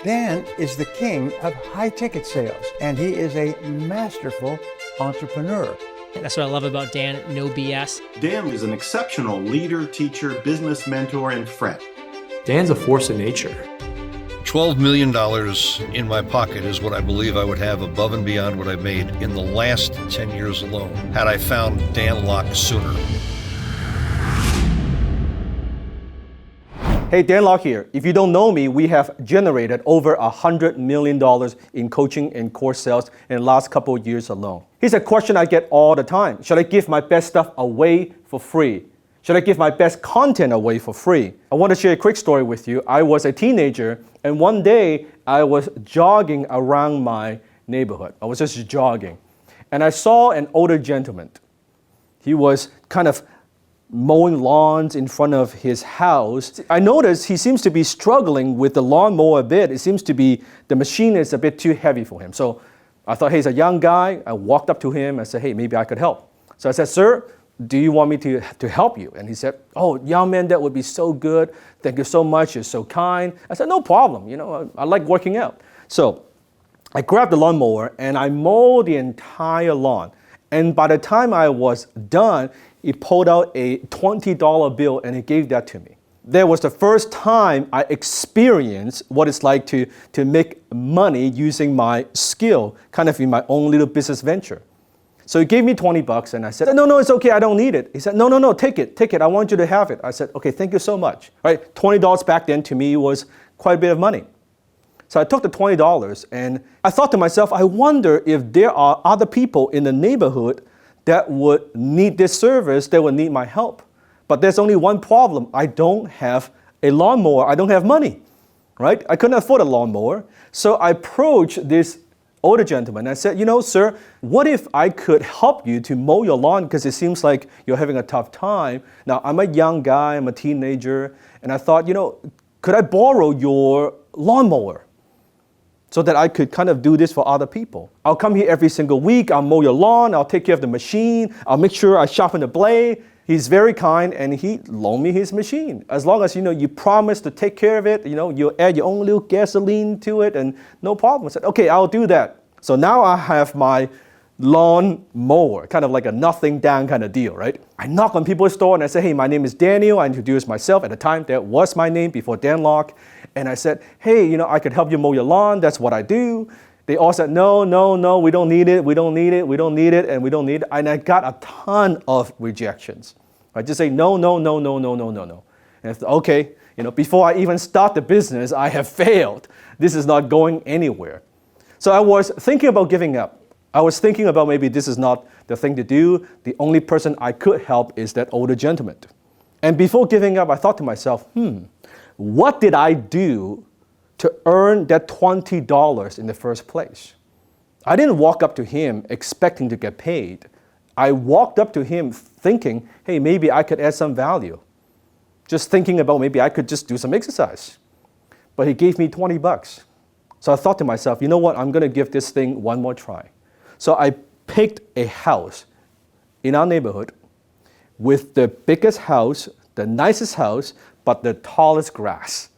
Dan is the king of high-ticket sales, and he is a masterful entrepreneur. That's what I love about Dan, no BS. Dan is an exceptional leader, teacher, business mentor, and friend. Dan's a force of nature. $12 million in my pocket is what I believe I would have above and beyond what I've made in the last 10 years alone, had I found Dan Lok sooner. Hey, Dan Lok here. If you don't know me, we have generated over $100 million in coaching and course sales in the last couple of years alone. Here's a question I get all the time. Should I give my best stuff away for free? Should I give my best content away for free? I want to share a quick story with you. I was a teenager, and one day I was jogging around my neighborhood. I was just jogging, and I saw an older gentleman. He was kind of mowing lawns in front of his house. I noticed he seems to be struggling with the lawnmower a bit. It seems to be the machine is a bit too heavy for him. So I thought, hey, he's a young guy. I walked up to him and said, hey, maybe I could help. So I said, sir, do you want me to help you? And he said, oh, young man, that would be so good. Thank you so much. You're so kind. I said, no problem. You know, I like working out. So I grabbed the lawnmower and I mowed the entire lawn. And by the time I was done, he pulled out a $20 bill and he gave that to me. That was the first time I experienced what it's like to make money using my skill, kind of in my own little business venture. So he gave me $20 and I said, no, it's okay, I don't need it. He said, no, take it, I want you to have it. I said, okay, thank you so much. All right, $20 back then to me was quite a bit of money. So I took the $20 and I thought to myself, I wonder if there are other people in the neighborhood that would need this service, that would need my help. But there's only one problem. I don't have a lawnmower. I don't have money, right? I couldn't afford a lawnmower. So I approached this older gentleman. I said, you know, sir, what if I could help you to mow your lawn because it seems like you're having a tough time. Now, I'm a young guy. I'm a teenager. And I thought, you know, could I borrow your lawnmower so that I could kind of do this for other people? I'll come here every single week, I'll mow your lawn, I'll take care of the machine, I'll make sure I sharpen the blade. He's very kind and he loaned me his machine. As long as, you know, you promise to take care of it, you know, you'll add your own little gasoline to it and no problem. I said, okay, I'll do that. So now I have my lawn mower, kind of like a nothing down kind of deal, right? I knock on people's door and I say, hey, my name is Daniel. I introduce myself. At the time, that was my name before Dan Lok. And I said, hey, you know, I could help you mow your lawn. That's what I do. They all said, no, we don't need it. We don't need it. We don't need it. And we don't need it. And I got a ton of rejections. I just say, no. And I thought, okay, you know, before I even start the business, I have failed. This is not going anywhere. So I was thinking about giving up. I was thinking about maybe this is not the thing to do. The only person I could help is that older gentleman. And before giving up, I thought to myself, what did I do to earn that $20 in the first place? I didn't walk up to him expecting to get paid. I walked up to him thinking, hey, maybe I could add some value. Just thinking about maybe I could just do some exercise. But he gave me $20. So I thought to myself, you know what, I'm going to give this thing one more try. So I picked a house in our neighborhood with the biggest house, the nicest house, but the tallest grass,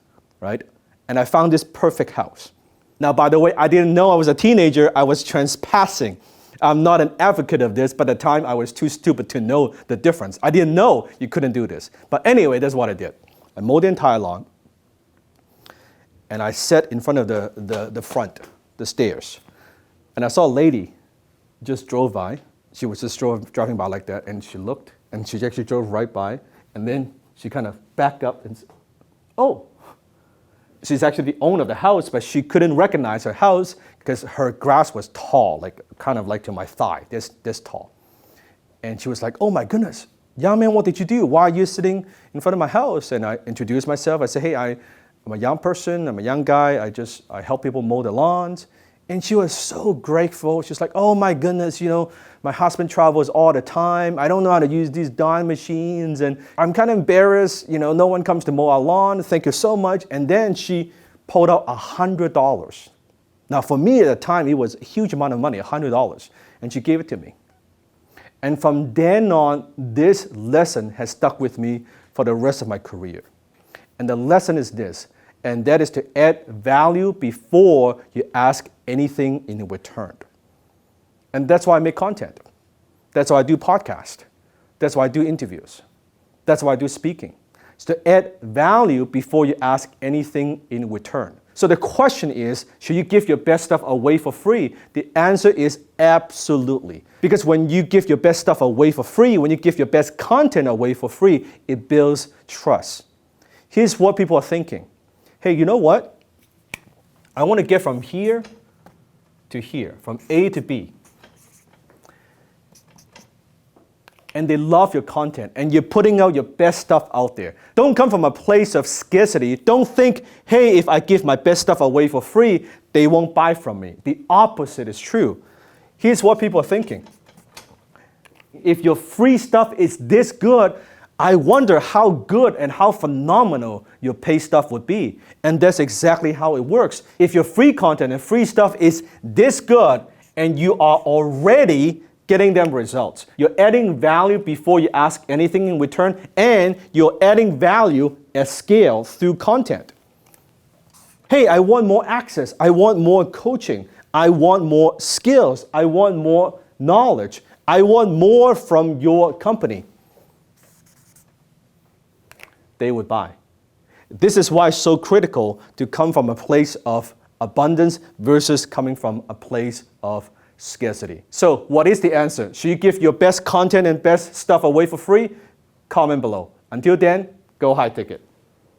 right? And I found this perfect house. Now, by the way, I didn't know I was a teenager. I was trespassing. I'm not an advocate of this, but at the time I was too stupid to know the difference. I didn't know you couldn't do this. But anyway, that's what I did. I mowed the entire lawn, and I sat in front of the stairs. And I saw a lady just drove by. She was just driving by like that, and she looked, and she actually drove right by, and then she kind of backed up and said, oh, she's actually the owner of the house, but she couldn't recognize her house because her grass was tall, like kind of like to my thigh, this tall. And she was like, oh my goodness, young man, what did you do? Why are you sitting in front of my house? And I introduced myself. I said, hey, I'm a young person, I'm a young guy, I help people mow the lawns. And she was so grateful. She's like, oh my goodness, you know, my husband travels all the time. I don't know how to use these darn machines. And I'm kind of embarrassed. You know, no one comes to mow our lawn. Thank you so much. And then she pulled out $100. Now for me at the time, it was a huge amount of money, $100. And she gave it to me. And from then on, this lesson has stuck with me for the rest of my career. And the lesson is this. and that is to add value before you ask anything in return. And that's why I make content. That's why I do podcasts. That's why I do interviews. That's why I do speaking. It's to add value before you ask anything in return. So the question is, should you give your best stuff away for free? The answer is absolutely. Because when you give your best stuff away for free, when you give your best content away for free, it builds trust. Here's what people are thinking. Hey, you know what? I want to get from here to here, from A to B. And they love your content, and you're putting out your best stuff out there. Don't come from a place of scarcity. Don't think, hey, if I give my best stuff away for free, they won't buy from me. The opposite is true. Here's what people are thinking. If your free stuff is this good, I wonder how good and how phenomenal your paid stuff would be. And that's exactly how it works. If your free content and free stuff is this good, and you are already getting them results. You're adding value before you ask anything in return, and you're adding value at scale through content. Hey, I want more access. I want more coaching. I want more skills. I want more knowledge. I want more from your company. They would buy. This is why it's so critical to come from a place of abundance versus coming from a place of scarcity. So what is the answer? Should you give your best content and best stuff away for free? Comment below. Until then, go high ticket.